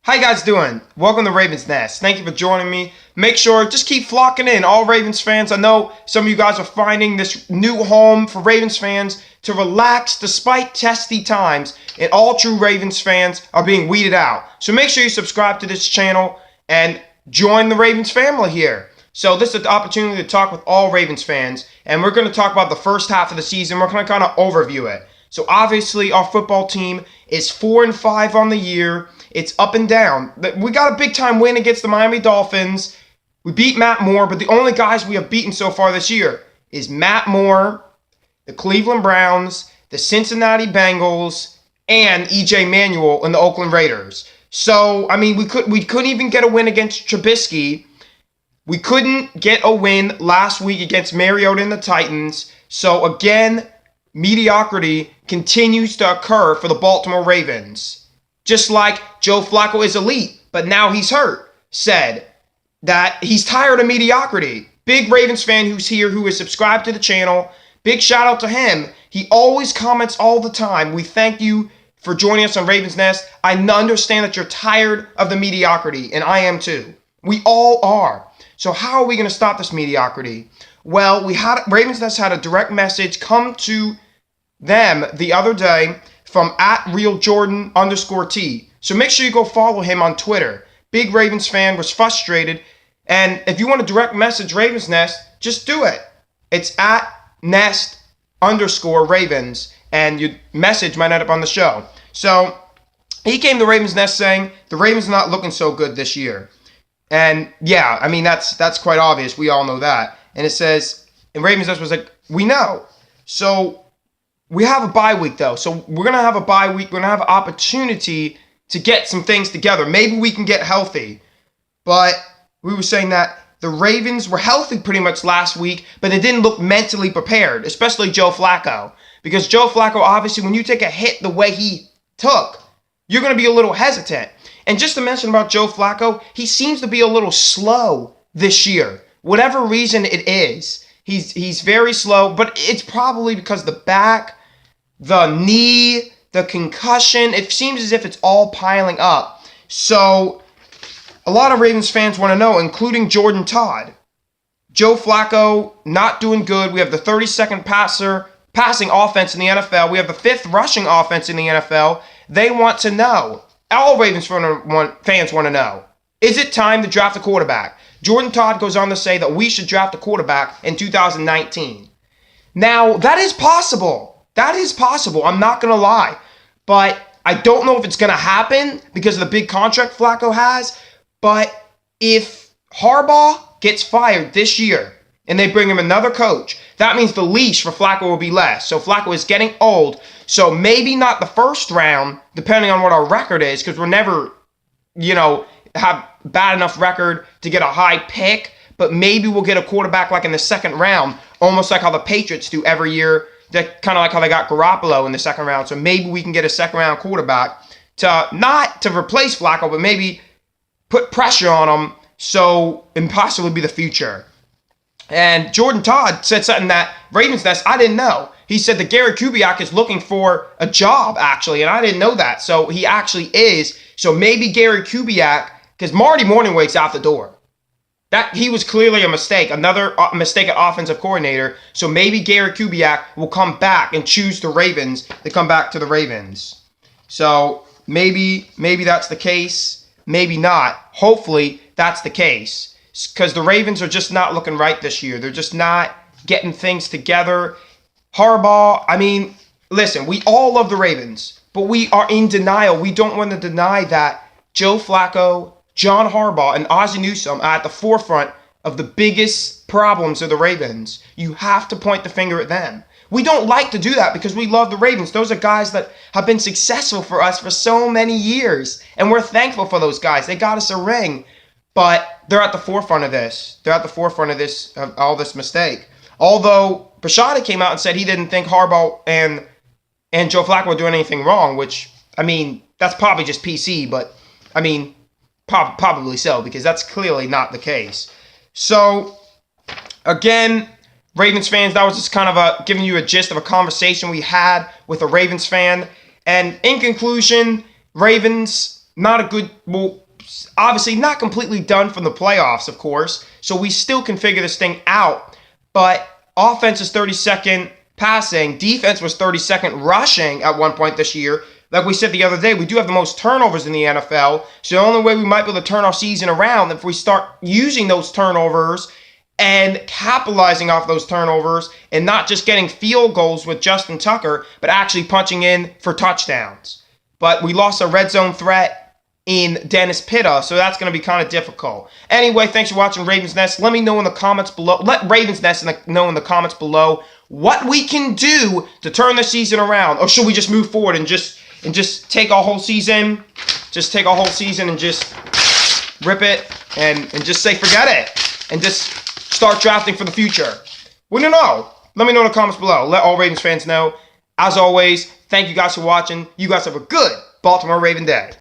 How you guys doing? Welcome to Ravens Nest. Thank you for joining me. Make sure, just keep flocking in, all Ravens fans. I know some of you guys are finding this new home for Ravens fans to relax despite testy times, and all true Ravens fans are being weeded out. So make sure you subscribe to this channel and join the Ravens family here. So this is the opportunity to talk with all Ravens fans, and we're going to talk about the first half of the season. We're going to kind of overview it. So obviously our football team is 4-5 on the year. It's up and down. We got a big-time win against the Miami Dolphins. We beat Matt Moore, but the only guys we have beaten so far this year is Matt Moore, the Cleveland Browns, the Cincinnati Bengals, and E.J. Manuel and the Oakland Raiders. So, I mean, we couldn't even get a win against Trubisky. We couldn't get a win last week against Mariota and the Titans. So, again, mediocrity continues to occur for the Baltimore Ravens. Just like Joe Flacco is elite, but now he's hurt, said that he's tired of mediocrity. Big Ravens fan who's here, who is subscribed to the channel. Big shout out to him. He always comments all the time. We thank you for joining us on Ravens Nest. I understand that you're tired of the mediocrity, and I am too. We all are. So how are we going to stop this mediocrity? Well, Ravens Nest had a direct message come to them the other day from @RealJordan_T. So make sure you go follow him on Twitter. Big Ravens fan, was frustrated. And if you want to direct message Ravens Nest, just do it. It's @Nest_Ravens. And your message might end up on the show. So he came to Ravens Nest saying the Ravens are not looking so good this year. And yeah, I mean, that's quite obvious. We all know that. And it says, and Ravens Nest was like, we know. So we have a bye week, though. So we're going to have a bye week. We're going to have an opportunity to get some things together. Maybe we can get healthy. But we were saying that the Ravens were healthy pretty much last week, but they didn't look mentally prepared, especially Joe Flacco. Because Joe Flacco, obviously, when you take a hit the way he took, you're going to be a little hesitant. And just to mention about Joe Flacco, he seems to be a little slow this year. Whatever reason it is. He's very slow, but it's probably because the back, the knee, the concussion, it seems as if it's all piling up. So a lot of Ravens fans want to know, including Jordan Todd. Joe Flacco not doing good. We have the 32nd passing offense in the NFL. We have the 5th rushing offense in the NFL. They want to know. All Ravens fans want to know. Is it time to draft a quarterback? Jordan Todd goes on to say that we should draft a quarterback in 2019. Now, that is possible. That is possible. I'm not going to lie. But I don't know if it's going to happen because of the big contract Flacco has. But if Harbaugh gets fired this year and they bring him another coach, that means the leash for Flacco will be less. So Flacco is getting old. So maybe not the first round, depending on what our record is, because we're never, have bad enough record to get a high pick, but maybe we'll get a quarterback like in the second round, almost like how the Patriots do every year. That kind of like how they got Garoppolo in the second round. So maybe we can get a second round quarterback to not to replace Flacco, but maybe put pressure on him and possibly be the future. And Jordan Todd said something that Ravens Nest, I didn't know. He said that Gary Kubiak is looking for a job, actually, and I didn't know that. So he actually is. So maybe Gary Kubiak, because Marty Morningwake's out the door. That he was clearly a mistake, another mistake at offensive coordinator. So maybe Gary Kubiak will come back and choose the Ravens to come back to the Ravens. So maybe that's the case. Maybe not. Hopefully that's the case. Because the Ravens are just not looking right this year. They're just not getting things together. Harbaugh, I mean, listen, we all love the Ravens, but we are in denial. We don't want to deny that Joe Flacco, John Harbaugh, and Ozzie Newsome are at the forefront of the biggest problems of the Ravens. You have to point the finger at them. We don't like to do that because we love the Ravens. Those are guys that have been successful for us for so many years, and we're thankful for those guys. They got us a ring, but they're at the forefront of this. They're at the forefront of all this mistake. Although Bisciotti came out and said he didn't think Harbaugh and Joe Flacco were doing anything wrong, which, I mean, that's probably just PC, but, I mean, probably so, because that's clearly not the case. So, again, Ravens fans, that was just kind of giving you a gist of a conversation we had with a Ravens fan. And in conclusion, Ravens, not a good, well, obviously not completely done from the playoffs, of course. So we still can figure this thing out. But offense is 32nd passing. Defense was 32nd rushing at one point this year. Like we said the other day, we do have the most turnovers in the NFL. So the only way we might be able to turn our season around if we start using those turnovers and capitalizing off those turnovers and not just getting field goals with Justin Tucker, but actually punching in for touchdowns. But we lost a red zone threat in Dennis Pitta, so that's going to be kind of difficult. Anyway, thanks for watching Ravens Nest. Let me know in the comments below. Let Ravens Nest know in the comments below what we can do to turn the season around. Or should we just move forward and just take a whole season? Just take a whole season and just rip it and just say forget it and just start drafting for the future. We don't know. Let me know in the comments below. Let all Ravens fans know. As always, thank you guys for watching. You guys have a good Baltimore Raven day.